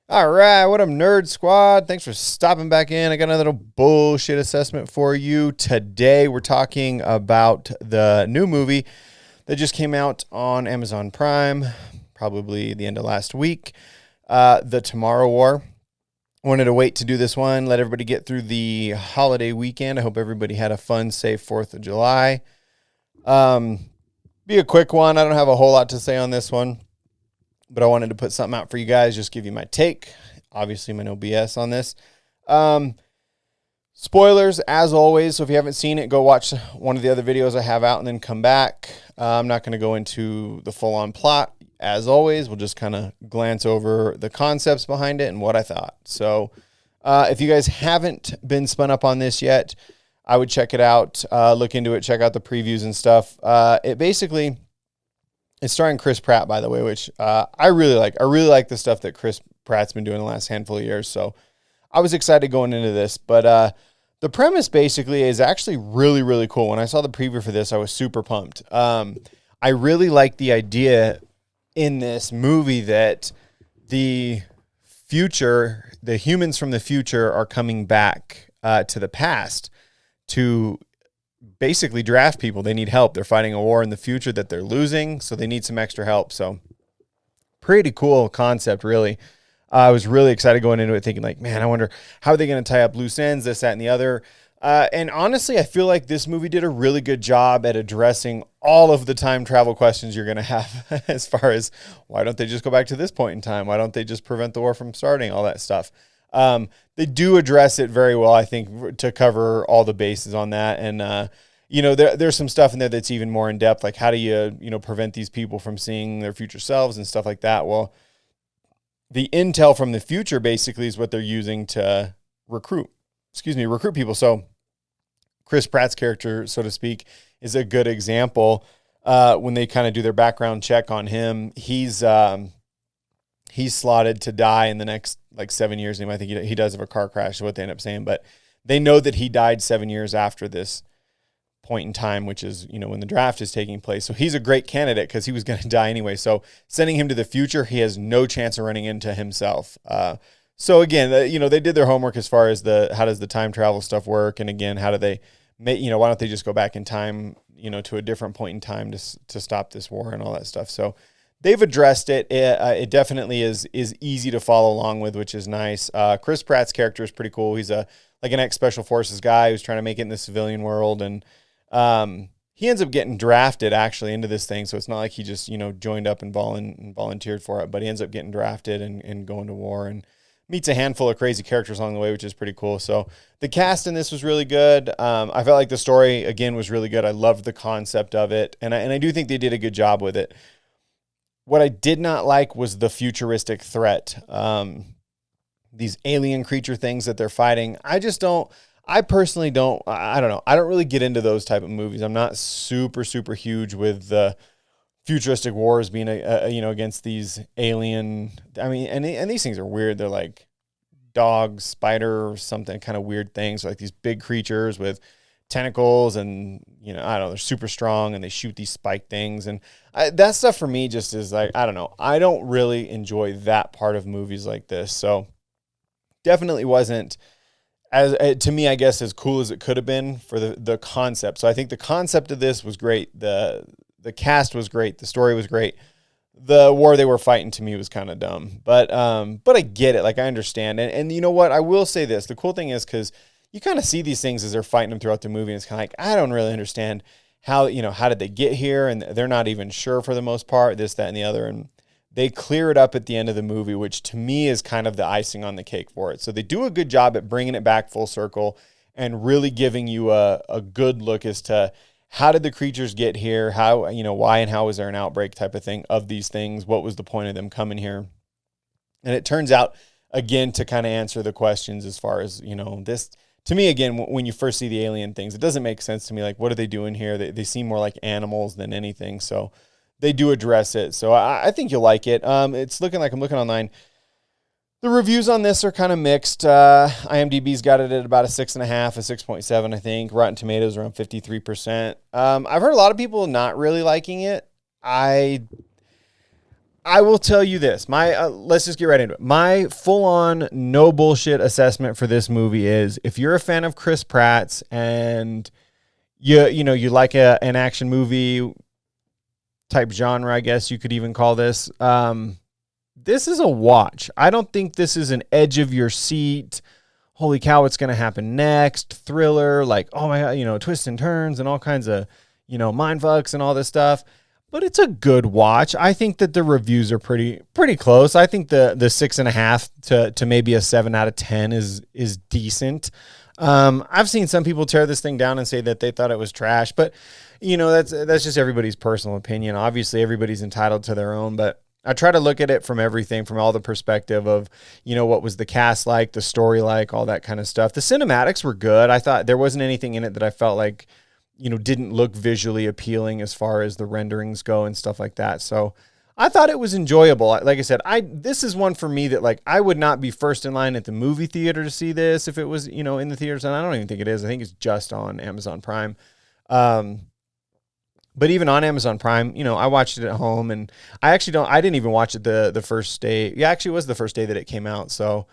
All right, what up, Nerd Squad? Thanks for stopping back in. I got another little bullshit assessment for you. Today, we're talking about the new movie that just came out on Amazon Prime, probably the end of last week, The Tomorrow War. Wanted to wait to do this one, let everybody get through the holiday weekend. I hope everybody had a fun, safe 4th of July. Be a quick one. I don't have a whole lot to say on this one, but I wanted to put something out for you guys, just give you my take. Obviously, my no BS on this. Spoilers, as always, so if you haven't seen it, go watch one of the other videos I have out and then come back. I'm not going to go into the full-on plot. As always, we'll just kind of glance over the concepts behind it and what I thought. So if you guys haven't been spun up on this yet, I would check it out, look into it, check out the previews and stuff. It's starring Chris Pratt, by the way, which I really like. I really like the stuff that Chris Pratt's been doing the last handful of years. So I was excited going into this. But the premise basically is actually really, really cool. When I saw the preview for this, I was super pumped. I really like the idea in this movie that the future, the humans from the future are coming back to the past to basically draft people. They need help. They're fighting a war in the future that they're losing, so they need some extra help. So pretty cool concept, really. I was really excited going into it thinking like, man, I wonder how are they going to tie up loose ends, this, that, and the other. And honestly, I feel like this movie did a really good job at addressing all of the time travel questions you're going to have as far as why don't they just go back to this point in time? Why don't they just prevent the war from starting? All that stuff. They do address it very well, I think, to cover all the bases on that. And, there's some stuff in there that's even more in depth, like how do you, prevent these people from seeing their future selves and stuff like that. Well, the intel from the future basically is what they're using to recruit people. So Chris Pratt's character, so to speak, is a good example. When they kind of do their background check on him, he's slotted to die in the next 7 years. I think he does have a car crash is what they end up saying, but they know that he died 7 years after this point in time, which is, when the draft is taking place. So he's a great candidate because he was going to die anyway. So sending him to the future, he has no chance of running into himself. So again, they did their homework as far as how does the time travel stuff work? And again, how do they make, why don't they just go back in time, to a different point in time to stop this war and all that stuff. So they've addressed it. It definitely is easy to follow along with, which is nice. Chris Pratt's character is pretty cool. He's an ex-special forces guy who's trying to make it in the civilian world. And he ends up getting drafted actually into this thing. So it's not like he just, joined up and volunteered for it, but he ends up getting drafted and going to war and meets a handful of crazy characters along the way, which is pretty cool. So the cast in this was really good. I felt like the story, again, was really good. I loved the concept of it. And I do think they did a good job with it. What I did not like was the futuristic threat. These alien creature things that they're fighting. I personally don't, I don't know. I don't really get into those type of movies. I'm not super, super huge with the futuristic wars being, against these alien, and these things are weird. They're like dogs, spider, or something kind of weird things, like these big creatures with tentacles and, I don't know, they're super strong and they shoot these spike things. And that stuff for me just is like, I don't know. I don't really enjoy that part of movies like this. So definitely wasn't to me, I guess, as cool as it could have been for the concept. So I think the concept of this was great. The cast was great. The story was great. The war they were fighting to me was kind of dumb, but I get it. Like, I understand. And you know what? I will say this. The cool thing is, because you kind of see these things as they're fighting them throughout the movie. And it's kind of like, I don't really understand how did they get here? And they're not even sure for the most part, this, that, and the other. And they clear it up at the end of the movie, which to me is kind of the icing on the cake for it. So they do a good job at bringing it back full circle and really giving you a good look as to how did the creatures get here? How, why and how was there an outbreak type of thing of these things? What was the point of them coming here? And it turns out, again, to kind of answer the questions as far as, this, to me, again, when you first see the alien things, it doesn't make sense to me. Like, what are they doing here? They seem more like animals than anything. So they do address it. So I think you'll like it. It's looking like, I'm looking online, the reviews on this are kind of mixed. IMDb's got it at about a 6.5, a 6.7, I think. Rotten Tomatoes around 53%. I've heard a lot of people not really liking it. I I will tell you this. My let's just get right into it. My full-on no bullshit assessment for this movie is, if you're a fan of Chris Pratt's and you like an action movie type genre, I guess you could even call this. This is a watch. I don't think this is an edge of your seat, holy cow, what's going to happen next, thriller, like, oh my God, twists and turns and all kinds of, mind fucks and all this stuff. But it's a good watch. I think that the reviews are pretty close. I think the 6.5 to maybe a 7 out of 10 is decent. I've seen some people tear this thing down and say that they thought it was trash, but that's just everybody's personal opinion. Obviously, everybody's entitled to their own, but I try to look at it from everything, from all the perspective of, what was the cast like, the story like, all that kind of stuff. The cinematics were good. I thought there wasn't anything in it that I felt like, didn't look visually appealing as far as the renderings go and stuff like that. So I thought it was enjoyable. Like I said, this is one for me that, like, I would not be first in line at the movie theater to see this if it was, in the theaters. And I don't even think it is. I think it's just on Amazon Prime. But even on Amazon Prime, I watched it at home, and I didn't even watch it the first day. Yeah, actually it was the first day that it came out. So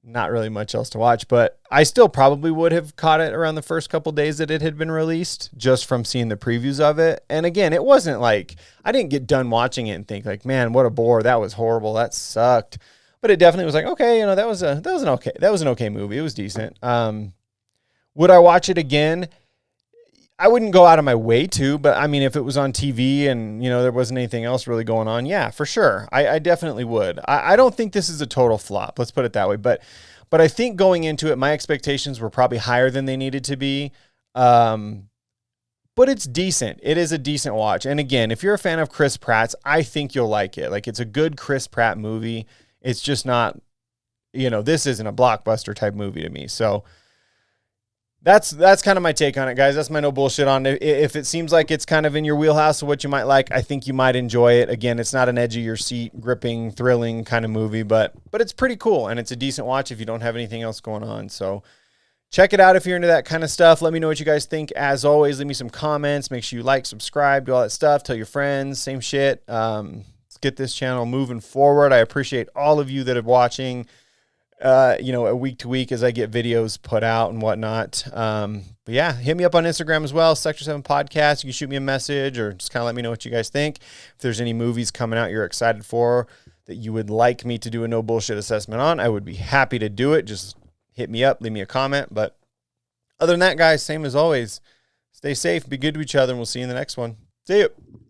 not really much else to watch, but I still probably would have caught it around the first couple days that it had been released, just from seeing the previews of it. And again, it wasn't like, I didn't get done watching it and think like, man, what a bore. That was horrible. That sucked. But it definitely was like, okay, that was an okay movie. It was decent. Would I watch it again? I wouldn't go out of my way to, but I mean, if it was on TV and, there wasn't anything else really going on, yeah, for sure. I definitely would. I don't think this is a total flop. Let's put it that way. But I think going into it, my expectations were probably higher than they needed to be. But it's decent. It is a decent watch. And again, if you're a fan of Chris Pratt's, I think you'll like it. Like, it's a good Chris Pratt movie. It's just not, this isn't a blockbuster type movie to me. So that's kind of my take on it, guys. That's my no bullshit on it. If it seems like it's kind of in your wheelhouse of what you might like, I think you might enjoy it. Again, it's not an edge of your seat, gripping, thrilling kind of movie, but it's pretty cool, and it's a decent watch if you don't have anything else going on. So check it out if you're into that kind of stuff. Let me know what you guys think. As always, leave me some comments. Make sure you like, subscribe, do all that stuff. Tell your friends, same shit. Let's get this channel moving forward. I appreciate all of you that are watching. A week to week as I get videos put out and whatnot. But yeah, hit me up on Instagram as well, Sector 7 Podcast. You can shoot me a message or just kind of let me know what you guys think. If there's any movies coming out you're excited for that you would like me to do a no bullshit assessment on, I would be happy to do it. Just hit me up, leave me a comment. But other than that, guys, same as always, stay safe, be good to each other, and we'll see you in the next one. See you.